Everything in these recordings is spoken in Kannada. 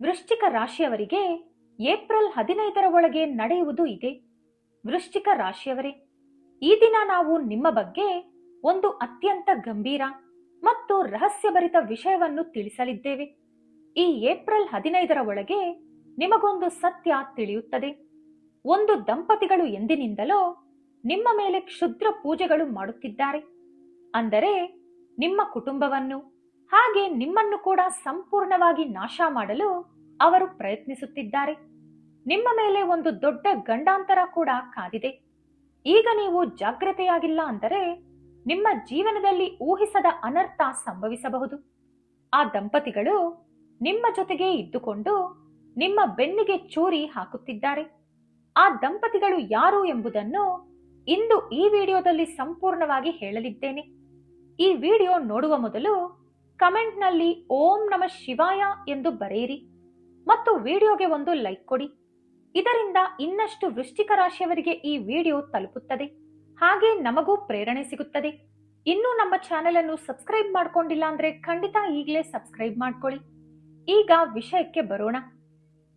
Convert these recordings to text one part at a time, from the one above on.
ವೃಶ್ಚಿಕ ರಾಶಿಯವರಿಗೆ ಏಪ್ರಿಲ್ 15ರ ಒಳಗೆ ನಡೆಯುವುದು ಇದೆ. ವೃಶ್ಚಿಕ ರಾಶಿಯವರೇ, ಈ ದಿನ ನಾವು ನಿಮ್ಮ ಬಗ್ಗೆ ಒಂದು ಅತ್ಯಂತ ಗಂಭೀರ ಮತ್ತು ರಹಸ್ಯಭರಿತ ವಿಷಯವನ್ನು ತಿಳಿಸಲಿದ್ದೇವೆ. ಈ ಏಪ್ರಿಲ್ 15ರ ಒಳಗೆ ನಿಮಗೊಂದು ಸತ್ಯ ತಿಳಿಯುತ್ತದೆ. ಒಂದು ದಂಪತಿಗಳು ಎಂದಿನಿಂದಲೋ ನಿಮ್ಮ ಮೇಲೆ ಕ್ಷುದ್ರ ಪೂಜೆಗಳು ಮಾಡುತ್ತಿದ್ದಾರೆ. ಅಂದರೆ ನಿಮ್ಮ ಕುಟುಂಬವನ್ನು ಹಾಗೆ ನಿಮ್ಮನ್ನು ಕೂಡ ಸಂಪೂರ್ಣವಾಗಿ ನಾಶ ಮಾಡಲು ಅವರು ಪ್ರಯತ್ನಿಸುತ್ತಿದ್ದಾರೆ. ನಿಮ್ಮ ಮೇಲೆ ಒಂದು ದೊಡ್ಡ ಗಂಡಾಂತರ ಕೂಡ ಕಾದಿದೆ. ಈಗ ನೀವು ಜಾಗೃತೆಯಾಗಿಲ್ಲ ಅಂದರೆ ನಿಮ್ಮ ಜೀವನದಲ್ಲಿ ಊಹಿಸದ ಅನರ್ಥ ಸಂಭವಿಸಬಹುದು. ಆ ದಂಪತಿಗಳು ನಿಮ್ಮ ಜೊತೆಗೆ ಇದ್ದುಕೊಂಡು ನಿಮ್ಮ ಬೆನ್ನಿಗೆ ಚೂರಿ ಹಾಕುತ್ತಿದ್ದಾರೆ. ಆ ದಂಪತಿಗಳು ಯಾರು ಎಂಬುದನ್ನು ಇಂದು ಈ ವಿಡಿಯೋದಲ್ಲಿ ಸಂಪೂರ್ಣವಾಗಿ ಹೇಳಲಿದ್ದೇನೆ. ಈ ವಿಡಿಯೋ ನೋಡುವ ಮೊದಲು ಕಮೆಂಟ್ನಲ್ಲಿ ಓಂ ನಮಃ ಶಿವಾಯ ಎಂದು ಬರೆಯಿರಿ ಮತ್ತು ವಿಡಿಯೋಗೆ ಒಂದು ಲೈಕ್ ಕೊಡಿ. ಇದರಿಂದ ಇನ್ನಷ್ಟು ವೃಶ್ಚಿಕ ರಾಶಿಯವರಿಗೆ ಈ ವಿಡಿಯೋ ತಲುಪುತ್ತದೆ, ಹಾಗೆ ನಮಗೂ ಪ್ರೇರಣೆ ಸಿಗುತ್ತದೆ. ಇನ್ನೂ ನಮ್ಮ ಚಾನೆಲ್ ಅನ್ನು ಸಬ್ಸ್ಕ್ರೈಬ್ ಮಾಡ್ಕೊಂಡಿಲ್ಲ ಅಂದ್ರೆ ಖಂಡಿತ ಈಗಲೇ ಸಬ್ಸ್ಕ್ರೈಬ್ ಮಾಡ್ಕೊಳ್ಳಿ. ಈಗ ವಿಷಯಕ್ಕೆ ಬರೋಣ.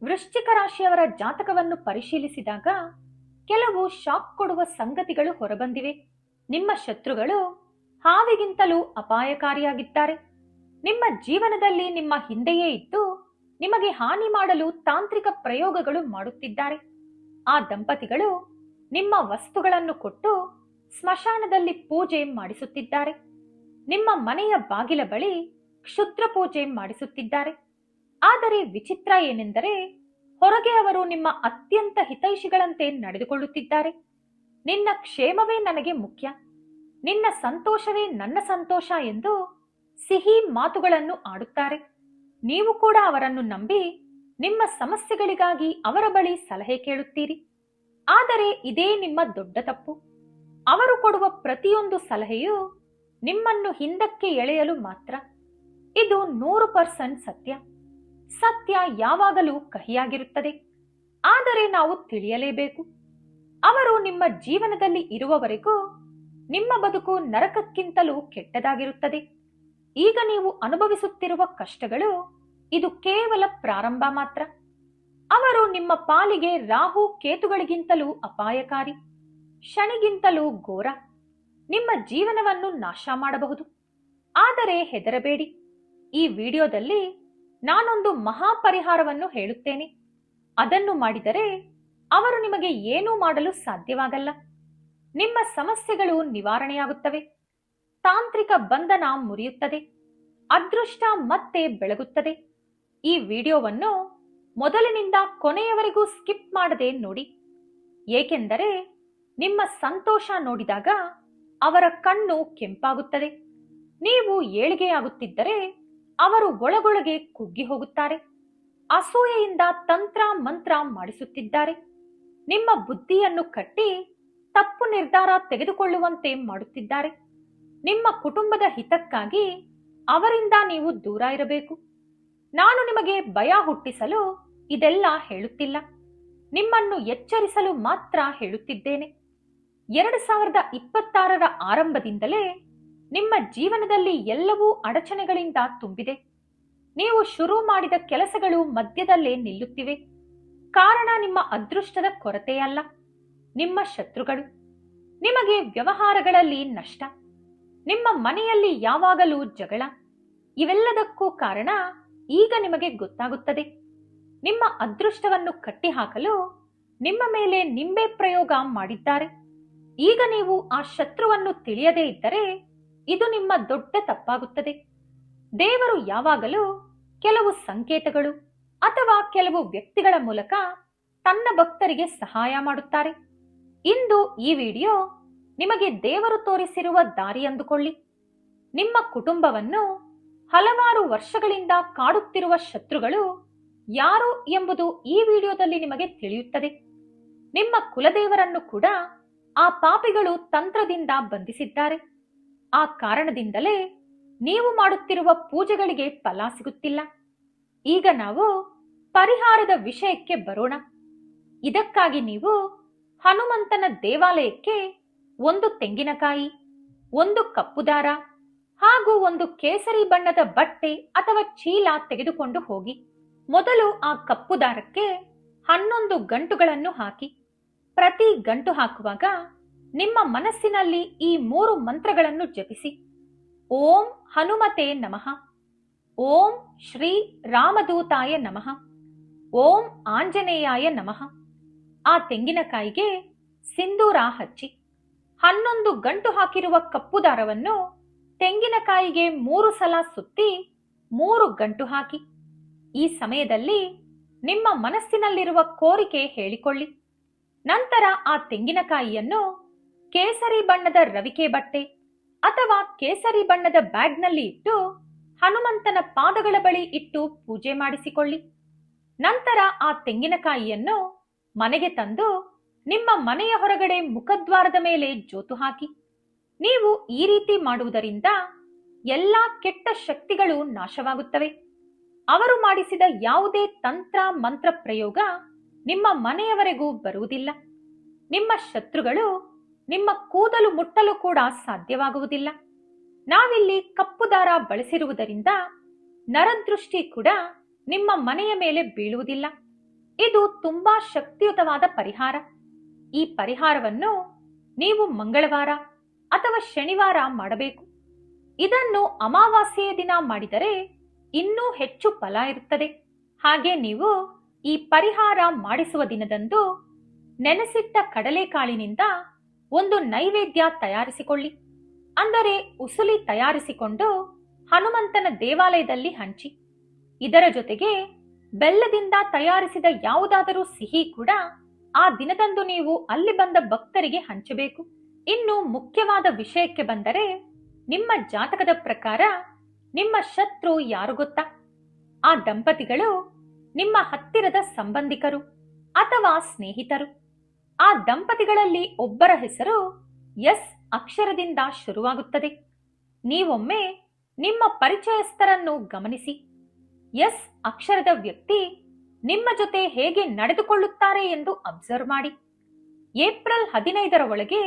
ವೃಶ್ಚಿಕ ರಾಶಿಯವರ ಜಾತಕವನ್ನು ಪರಿಶೀಲಿಸಿದಾಗ ಕೆಲವು ಶಾಕ್ ಕೊಡುವ ಸಂಗತಿಗಳು ಹೊರಬಂದಿವೆ. ನಿಮ್ಮ ಶತ್ರುಗಳು ಹಾವಿಗಿಂತಲೂ ಅಪಾಯಕಾರಿಯಾಗಿದ್ದಾರೆ. ನಿಮ್ಮ ಜೀವನದಲ್ಲಿ ನಿಮ್ಮ ಹಿಂದೆಯೇ ಇದ್ದು ನಿಮಗೆ ಹಾನಿ ಮಾಡಲು ತಾಂತ್ರಿಕ ಪ್ರಯೋಗಗಳು ಮಾಡುತ್ತಿದ್ದಾರೆ. ಆ ದಂಪತಿಗಳು ನಿಮ್ಮ ವಸ್ತುಗಳನ್ನು ಕೊಟ್ಟು ಸ್ಮಶಾನದಲ್ಲಿ ಪೂಜೆ ಮಾಡಿಸುತ್ತಿದ್ದಾರೆ. ನಿಮ್ಮ ಮನೆಯ ಬಾಗಿಲ ಬಳಿ ಕ್ಷುದ್ರ ಪೂಜೆ ಮಾಡಿಸುತ್ತಿದ್ದಾರೆ. ಆದರೆ ವಿಚಿತ್ರ ಏನೆಂದರೆ ಹೊರಗೆ ಅವರು ನಿಮ್ಮ ಅತ್ಯಂತ ಹಿತೈಷಿಗಳಂತೆ ನಡೆದುಕೊಳ್ಳುತ್ತಿದ್ದಾರೆ. ನಿನ್ನ ಕ್ಷೇಮವೇ ನನಗೆ ಮುಖ್ಯ, ನಿನ್ನ ಸಂತೋಷವೇ ನನ್ನ ಸಂತೋಷ ಎಂದು ಸಿಹಿ ಮಾತುಗಳನ್ನು ಆಡುತ್ತಾರೆ. ನೀವು ಕೂಡ ಅವರನ್ನು ನಂಬಿ ನಿಮ್ಮ ಸಮಸ್ಯೆಗಳಿಗಾಗಿ ಅವರ ಬಳಿ ಸಲಹೆ ಕೇಳುತ್ತೀರಿ. ಆದರೆ ಇದೇ ನಿಮ್ಮ ದೊಡ್ಡ ತಪ್ಪು. ಅವರು ಕೊಡುವ ಪ್ರತಿಯೊಂದು ಸಲಹೆಯೂ ನಿಮ್ಮನ್ನು ಹಿಂದಕ್ಕೆ ಎಳೆಯಲು ಮಾತ್ರ. ಇದು 100% ಸತ್ಯ. ಸತ್ಯ ಯಾವಾಗಲೂ ಕಹಿಯಾಗಿರುತ್ತದೆ, ಆದರೆ ನಾವು ತಿಳಿಯಲೇಬೇಕು. ಅವರು ನಿಮ್ಮ ಜೀವನದಲ್ಲಿ ಇರುವವರೆಗೂ ನಿಮ್ಮ ಬದುಕು ನರಕಕ್ಕಿಂತಲೂ ಕೆಟ್ಟದಾಗಿರುತ್ತದೆ. ಈಗ ನೀವು ಅನುಭವಿಸುತ್ತಿರುವ ಕಷ್ಟಗಳು ಇದು ಕೇವಲ ಪ್ರಾರಂಭ ಮಾತ್ರ. ಅವರು ನಿಮ್ಮ ಪಾಲಿಗೆ ರಾಹು ಕೇತುಗಳಿಗಿಂತಲೂ ಅಪಾಯಕಾರಿ, ಶನಿಗಿಂತಲೂ ಘೋರ. ನಿಮ್ಮ ಜೀವನವನ್ನು ನಾಶ ಮಾಡಬಹುದು. ಆದರೆ ಹೆದರಬೇಡಿ, ಈ ವಿಡಿಯೋದಲ್ಲಿ ನಾನೊಂದು ಮಹಾಪರಿಹಾರವನ್ನು ಹೇಳುತ್ತೇನೆ. ಅದನ್ನು ಮಾಡಿದರೆ ಅವರು ನಿಮಗೆ ಏನೂ ಮಾಡಲು ಸಾಧ್ಯವಾಗಲ್ಲ. ನಿಮ್ಮ ಸಮಸ್ಯೆಗಳು ನಿವಾರಣೆಯಾಗುತ್ತವೆ. ತಾಂತ್ರಿಕ ಬಂಧನ ಮುರಿಯುತ್ತದೆ. ಅದೃಷ್ಟ ಮತ್ತೆ ಬೆಳಗುತ್ತದೆ. ಈ ವಿಡಿಯೋವನ್ನು ಮೊದಲಿನಿಂದ ಕೊನೆಯವರೆಗೂ ಸ್ಕಿಪ್ ಮಾಡದೆ ನೋಡಿ, ಏಕೆಂದರೆ ನಿಮ್ಮ ಸಂತೋಷ ನೋಡಿದಾಗ ಅವರ ಕಣ್ಣು ಕೆಂಪಾಗುತ್ತದೆ. ನೀವು ಏಳಿಗೆಯಾಗುತ್ತಿದ್ದರೆ ಅವರು ಒಳಗೊಳಗೆ ಕುಗ್ಗಿ ಹೋಗುತ್ತಾರೆ. ಅಸೂಯೆಯಿಂದ ತಂತ್ರ ಮಂತ್ರ ಮಾಡಿಸುತ್ತಿದ್ದಾರೆ. ನಿಮ್ಮ ಬುದ್ಧಿಯನ್ನು ಕಟ್ಟಿ ತಪ್ಪು ನಿರ್ಧಾರ ತೆಗೆದುಕೊಳ್ಳುವಂತೆ ಮಾಡುತ್ತಿದ್ದಾರೆ. ನಿಮ್ಮ ಕುಟುಂಬದ ಹಿತಕ್ಕಾಗಿ ಅವರಿಂದ ನೀವು ದೂರ ಇರಬೇಕು. ನಾನು ನಿಮಗೆ ಭಯ ಹುಟ್ಟಿಸಲು ಇದೆಲ್ಲ ಹೇಳುತ್ತಿಲ್ಲ, ನಿಮ್ಮನ್ನು ಎಚ್ಚರಿಸಲು ಮಾತ್ರ ಹೇಳುತ್ತಿದ್ದೇನೆ. 2026ರ ಆರಂಭದಿಂದಲೇ ನಿಮ್ಮ ಜೀವನದಲ್ಲಿ ಎಲ್ಲವೂ ಅಡಚಣೆಗಳಿಂದ ತುಂಬಿದೆ. ನೀವು ಶುರು ಮಾಡಿದ ಕೆಲಸಗಳು ಮಧ್ಯದಲ್ಲೇ ನಿಲ್ಲುತ್ತಿವೆ. ಕಾರಣ ನಿಮ್ಮ ಅದೃಷ್ಟದ ಕೊರತೆಯಲ್ಲ, ನಿಮ್ಮ ಶತ್ರುಗಳು. ನಿಮಗೆ ವ್ಯವಹಾರಗಳಲ್ಲಿ ನಷ್ಟ, ನಿಮ್ಮ ಮನೆಯಲ್ಲಿ ಯಾವಾಗಲೂ ಜಗಳ. ಇವೆಲ್ಲದಕ್ಕೂ ಕಾರಣ ಈಗ ನಿಮಗೆ ಗೊತ್ತಾಗುತ್ತದೆ. ನಿಮ್ಮ ಅದೃಷ್ಟವನ್ನು ಕಟ್ಟಿಹಾಕಲು ನಿಮ್ಮ ಮೇಲೆ ನಿಂಬೆ ಪ್ರಯೋಗ ಮಾಡಿದ್ದಾರೆ. ಈಗ ನೀವು ಆ ಶತ್ರುವನ್ನು ತಿಳಿಯದೇ ಇದ್ದರೆ ಇದು ನಿಮ್ಮ ದೊಡ್ಡ ತಪ್ಪಾಗುತ್ತದೆ. ದೇವರು ಯಾವಾಗಲೂ ಕೆಲವು ಸಂಕೇತಗಳು ಅಥವಾ ಕೆಲವು ವ್ಯಕ್ತಿಗಳ ಮೂಲಕ ತನ್ನ ಭಕ್ತರಿಗೆ ಸಹಾಯ ಮಾಡುತ್ತಾರೆ. ಇಂದು ಈ ವಿಡಿಯೋ ನಿಮಗೆ ದೇವರು ತೋರಿಸಿರುವ ದಾರಿ ಅಂದುಕೊಳ್ಳಿ. ನಿಮ್ಮ ಕುಟುಂಬವನ್ನು ಹಲವಾರು ವರ್ಷಗಳಿಂದ ಕಾಡುತ್ತಿರುವ ಶತ್ರುಗಳು ಯಾರು ಎಂಬುದು ಈ ವಿಡಿಯೋದಲ್ಲಿ ನಿಮಗೆ ತಿಳಿಯುತ್ತದೆ. ನಿಮ್ಮ ಕುಲದೇವರನ್ನು ಕೂಡ ಆ ಪಾಪಿಗಳು ತಂತ್ರದಿಂದ ಬಂಧಿಸಿದ್ದಾರೆ. ಆ ಕಾರಣದಿಂದಲೇ ನೀವು ಮಾಡುತ್ತಿರುವ ಪೂಜೆಗಳಿಗೆ ಫಲ ಸಿಗುತ್ತಿಲ್ಲ. ಈಗ ನಾವು ಪರಿಹಾರದ ವಿಷಯಕ್ಕೆ ಬರೋಣ. ಇದಕ್ಕಾಗಿ ನೀವು ಹನುಮಂತನ ದೇವಾಲಯಕ್ಕೆ ಒಂದು ತೆಂಗಿನಕಾಯಿ, ಒಂದು ಕಪ್ಪು ದಾರ ಹಾಗೂ ಒಂದು ಕೇಸರಿ ಬಣ್ಣದ ಬಟ್ಟೆ ಅಥವಾ ಚೀಲ ತೆಗೆದುಕೊಂಡು ಹೋಗಿ. ಮೊದಲು ಆ ಕಪ್ಪು ದಾರಕ್ಕೆ 11 ಗಂಟುಗಳನ್ನು ಹಾಕಿ. ಪ್ರತಿ ಗಂಟು ಹಾಕುವಾಗ ನಿಮ್ಮ ಮನಸ್ಸಿನಲ್ಲಿ ಈ 3 ಮಂತ್ರಗಳನ್ನು ಜಪಿಸಿ. ಓಂ ಹನುಮತೆ ನಮಃ, ಓಂ ಶ್ರೀ ರಾಮದೂತಾಯ ನಮಃ, ಓಂ ಆಂಜನೇಯಾಯ ನಮಃ. ಆ ತೆಂಗಿನಕಾಯಿಗೆ ಸಿಂಧೂರ ಹಚ್ಚಿ 11 ಗಂಟು ಹಾಕಿರುವ ಕಪ್ಪು ದಾರವನ್ನು ತೆಂಗಿನಕಾಯಿಗೆ 3 ಸಲ ಸುತ್ತಿ 3 ಗಂಟು ಹಾಕಿ. ಈ ಸಮಯದಲ್ಲಿ ನಿಮ್ಮ ಮನಸ್ಸಿನಲ್ಲಿರುವ ಕೋರಿಕೆ ಹೇಳಿಕೊಳ್ಳಿ. ನಂತರ ಆ ತೆಂಗಿನಕಾಯಿಯನ್ನು ಕೇಸರಿ ಬಣ್ಣದ ರವಿಕೆ ಬಟ್ಟೆ ಅಥವಾ ಕೇಸರಿ ಬಣ್ಣದ ಬ್ಯಾಗ್ನಲ್ಲಿ ಇಟ್ಟು ಹನುಮಂತನ ಪಾದಗಳ ಬಳಿ ಇಟ್ಟು ಪೂಜೆ ಮಾಡಿಸಿಕೊಳ್ಳಿ. ನಂತರ ಆ ತೆಂಗಿನಕಾಯಿಯನ್ನು ಮನೆಗೆ ತಂದು ನಿಮ್ಮ ಮನೆಯ ಹೊರಗಡೆ ಮುಖದ್ವಾರದ ಮೇಲೆ ಜೋತು ಹಾಕಿ. ನೀವು ಈ ರೀತಿ ಮಾಡುವುದರಿಂದ ಎಲ್ಲಾ ಕೆಟ್ಟ ಶಕ್ತಿಗಳು ನಾಶವಾಗುತ್ತವೆ. ಅವರು ಮಾಡಿಸಿದ ಯಾವುದೇ ತಂತ್ರ ಮಂತ್ರ ಪ್ರಯೋಗ ನಿಮ್ಮ ಮನೆಯವರೆಗೂ ಬರುವುದಿಲ್ಲ. ನಿಮ್ಮ ಶತ್ರುಗಳು ನಿಮ್ಮ ಕೂದಲು ಮುಟ್ಟಲು ಕೂಡ ಸಾಧ್ಯವಾಗುವುದಿಲ್ಲ. ನಾವಿಲ್ಲಿ ಕಪ್ಪು ದಾರ ಬಳಸಿರುವುದರಿಂದ ನರದೃಷ್ಟಿ ಕೂಡ ನಿಮ್ಮ ಮನೆಯ ಮೇಲೆ ಬೀಳುವುದಿಲ್ಲ. ಇದು ತುಂಬಾ ಶಕ್ತಿಯುತವಾದ ಪರಿಹಾರ. ಈ ಪರಿಹಾರವನ್ನು ನೀವು ಮಂಗಳವಾರ ಅಥವಾ ಶನಿವಾರ ಮಾಡಬೇಕು. ಇದನ್ನು ಅಮಾವಾಸ್ಯೆಯ ದಿನ ಮಾಡಿದರೆ ಇನ್ನೂ ಹೆಚ್ಚು ಫಲ ಇರುತ್ತದೆ. ಹಾಗೆ ನೀವು ಈ ಪರಿಹಾರ ಮಾಡಿಸುವ ದಿನದಂದು ನೆನೆಸಿಟ್ಟ ಕಡಲೆಕಾಳಿನಿಂದ ಒಂದು ನೈವೇದ್ಯ ತಯಾರಿಸಿಕೊಳ್ಳಿ. ಅಂದರೆ ಉಸುಲಿ ತಯಾರಿಸಿಕೊಂಡು ಹನುಮಂತನ ದೇವಾಲಯದಲ್ಲಿ ಹಂಚಿ. ಇದರ ಜೊತೆಗೆ ಬೆಲ್ಲದಿಂದ ತಯಾರಿಸಿದ ಯಾವುದಾದರೂ ಸಿಹಿ ಕೂಡ ಆ ದಿನದಂದು ನೀವು ಅಲ್ಲಿ ಬಂದ ಭಕ್ತರಿಗೆ ಹಂಚಬೇಕು. ಇನ್ನು ಮುಖ್ಯವಾದ ವಿಷಯಕ್ಕೆ ಬಂದರೆ, ನಿಮ್ಮ ಜಾತಕದ ಪ್ರಕಾರ ನಿಮ್ಮ ಶತ್ರು ಯಾರು ಗೊತ್ತಾ? ಆ ದಂಪತಿಗಳು ನಿಮ್ಮ ಹತ್ತಿರದ ಸಂಬಂಧಿಕರು ಅಥವಾ ಸ್ನೇಹಿತರು. ಆ ದಂಪತಿಗಳಲ್ಲಿ ಒಬ್ಬರ ಹೆಸರು ಎಸ್ ಅಕ್ಷರದಿಂದ ಶುರುವಾಗುತ್ತದೆ. ನೀವೊಮ್ಮೆ ನಿಮ್ಮ ಪರಿಚಯಸ್ಥರನ್ನು ಗಮನಿಸಿ. ಎಸ್ ಅಕ್ಷರದ ವ್ಯಕ್ತಿ ನಿಮ್ಮ ಜೊತೆ ಹೇಗೆ ನಡೆದುಕೊಳ್ಳುತ್ತಾರೆ ಎಂದು ಅಬ್ಸರ್ವ್ ಮಾಡಿ. ಏಪ್ರಿಲ್ 15ರ ಒಳಗೆ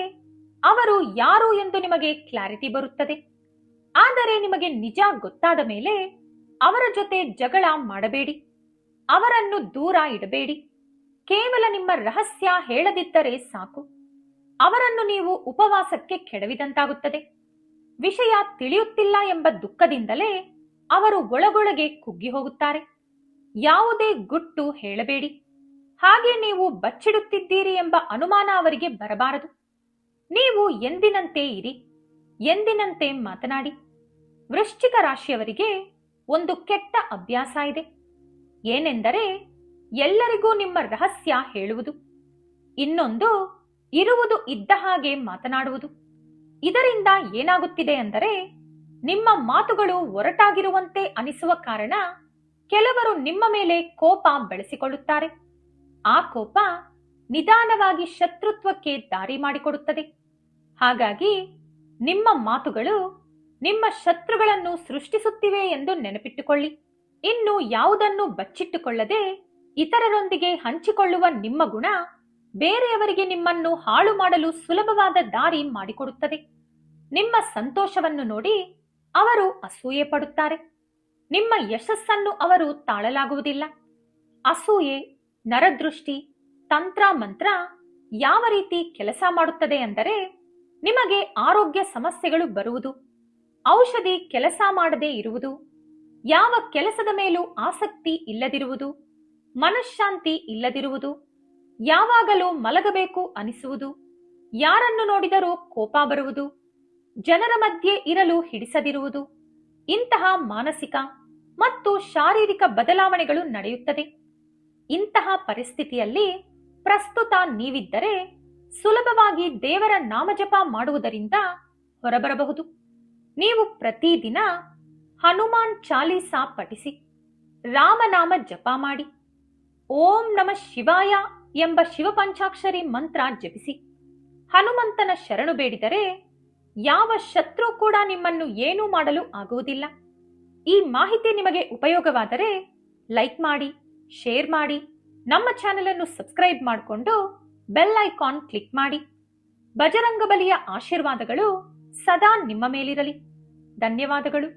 ಅವರು ಯಾರು ಎಂದು ನಿಮಗೆ ಕ್ಲಾರಿಟಿ ಬರುತ್ತದೆ. ಆದರೆ ನಿಮಗೆ ನಿಜ ಗೊತ್ತಾದ ಮೇಲೆ ಅವರ ಜೊತೆ ಜಗಳ ಮಾಡಬೇಡಿ, ಅವರನ್ನು ದೂರ ಇಡಬೇಡಿ. ಕೇವಲ ನಿಮ್ಮ ರಹಸ್ಯ ಹೇಳದಿದ್ದರೆ ಸಾಕು. ಅವರನ್ನು ನೀವು ಉಪವಾಸಕ್ಕೆ ಕೆಡವಿದಂತಾಗುತ್ತದೆ. ವಿಷಯ ತಿಳಿಯುತ್ತಿಲ್ಲ ಎಂಬ ದುಃಖದಿಂದಲೇ ಅವರು ಒಳಗೊಳಗೆ ಕುಗ್ಗಿ ಹೋಗುತ್ತಾರೆ. ಯಾವುದೇ ಗುಟ್ಟು ಹೇಳಬೇಡಿ. ಹಾಗೆ ನೀವು ಬಚ್ಚಿಡುತ್ತಿದ್ದೀರಿ ಎಂಬ ಅನುಮಾನ ಅವರಿಗೆ ಬರಬಾರದು. ನೀವು ಎಂದಿನಂತೆ ಇರಿ, ಎಂದಿನಂತೆ ಮಾತನಾಡಿ. ವೃಶ್ಚಿಕ ರಾಶಿಯವರಿಗೆ ಒಂದು ಕೆಟ್ಟ ಅಭ್ಯಾಸ ಇದೆ. ಏನೆಂದರೆ ಎಲ್ಲರಿಗೂ ನಿಮ್ಮ ರಹಸ್ಯ ಹೇಳುವುದು. ಇನ್ನೊಂದು ಇರುವುದು ಇದ್ದ ಹಾಗೆ ಮಾತನಾಡುವುದು. ಇದರಿಂದ ಏನಾಗುತ್ತಿದೆ ಅಂದರೆ, ನಿಮ್ಮ ಮಾತುಗಳು ಒರಟಾಗಿರುವಂತೆ ಅನಿಸುವ ಕಾರಣ ಕೆಲವರು ನಿಮ್ಮ ಮೇಲೆ ಕೋಪ ಬೆಳೆಸಿಕೊಳ್ಳುತ್ತಾರೆ. ಆ ಕೋಪ ನಿಧಾನವಾಗಿ ಶತ್ರುತ್ವಕ್ಕೆ ದಾರಿ ಮಾಡಿಕೊಡುತ್ತದೆ. ಹಾಗಾಗಿ ನಿಮ್ಮ ಮಾತುಗಳು ನಿಮ್ಮ ಶತ್ರುಗಳನ್ನು ಸೃಷ್ಟಿಸುತ್ತಿವೆ ಎಂದು ನೆನಪಿಟ್ಟುಕೊಳ್ಳಿ. ಇನ್ನು ಯಾವುದನ್ನು ಬಚ್ಚಿಟ್ಟುಕೊಳ್ಳದೆ ಇತರರೊಂದಿಗೆ ಹಂಚಿಕೊಳ್ಳುವ ನಿಮ್ಮ ಗುಣ ಬೇರೆಯವರಿಗೆ ನಿಮ್ಮನ್ನು ಹಾಳು ಮಾಡಲು ಸುಲಭವಾದ ದಾರಿ ಮಾಡಿಕೊಡುತ್ತದೆ. ನಿಮ್ಮ ಸಂತೋಷವನ್ನು ನೋಡಿ ಅವರು ಅಸೂಯೆ ಪಡುತ್ತಾರೆ. ನಿಮ್ಮ ಯಶಸ್ಸನ್ನು ಅವರು ತಾಳಲಾಗುವುದಿಲ್ಲ. ಅಸೂಯೆ, ನರದೃಷ್ಟಿ, ತಂತ್ರ ಮಂತ್ರ ಯಾವ ರೀತಿ ಕೆಲಸ ಮಾಡುತ್ತದೆ ಅಂದರೆ, ನಿಮಗೆ ಆರೋಗ್ಯ ಸಮಸ್ಯೆಗಳು ಬರುವುದು, ಔಷಧಿ ಕೆಲಸ ಮಾಡದೇ ಇರುವುದು, ಯಾವ ಕೆಲಸದ ಮೇಲೂ ಆಸಕ್ತಿ ಇಲ್ಲದಿರುವುದು, ಮನಃಶಾಂತಿ ಇಲ್ಲದಿರುವುದು, ಯಾವಾಗಲೂ ಮಲಗಬೇಕು ಅನಿಸುವುದು, ಯಾರನ್ನು ನೋಡಿದರೂ ಕೋಪ ಬರುವುದು, ಜನರ ಮಧ್ಯೆ ಇರಲು ಹಿಡಿಸದಿರುವುದು, ಇಂತಹ ಮಾನಸಿಕ ಮತ್ತು ಶಾರೀರಿಕ ಬದಲಾವಣೆಗಳು ನಡೆಯುತ್ತದೆ. ಇಂತಹ ಪರಿಸ್ಥಿತಿಯಲ್ಲಿ ಪ್ರಸ್ತುತ ನೀವಿದ್ದರೆ ಸುಲಭವಾಗಿ ದೇವರ ನಾಮಜಪ ಮಾಡುವುದರಿಂದ ಹೊರಬರಬಹುದು. ನೀವು ಪ್ರತಿದಿನ ಹನುಮಾನ್ ಚಾಲೀಸಾ ಪಠಿಸಿ, ರಾಮನಾಮ ಜಪ ಮಾಡಿ, ಓಂ ನಮಃ ಶಿವಾಯ ಎಂಬ ಶಿವಪಂಚಾಕ್ಷರಿ ಮಂತ್ರ ಜಪಿಸಿ, ಹನುಮಂತನ ಶರಣು ಬೇಡಿದರೆ ಯಾವ ಶತ್ರು ಕೂಡ ನಿಮ್ಮನ್ನು ಏನೂ ಮಾಡಲು ಆಗುವುದಿಲ್ಲ. ಈ ಮಾಹಿತಿ ನಿಮಗೆ ಉಪಯೋಗವಾದರೆ ಲೈಕ್ ಮಾಡಿ, ಶೇರ್ ಮಾಡಿ, ನಮ್ಮ ಚಾನೆಲ್ ಅನ್ನು ಸಬ್ಸ್ಕ್ರೈಬ್ ಮಾಡಿಕೊಂಡು ಬೆಲ್ ಐಕಾನ್ ಕ್ಲಿಕ್ ಮಾಡಿ. ಬಜರಂಗಬಲಿಯ ಆಶೀರ್ವಾದಗಳು ಸದಾ ನಿಮ್ಮ ಮೇಲಿರಲಿ. ಧನ್ಯವಾದಗಳು.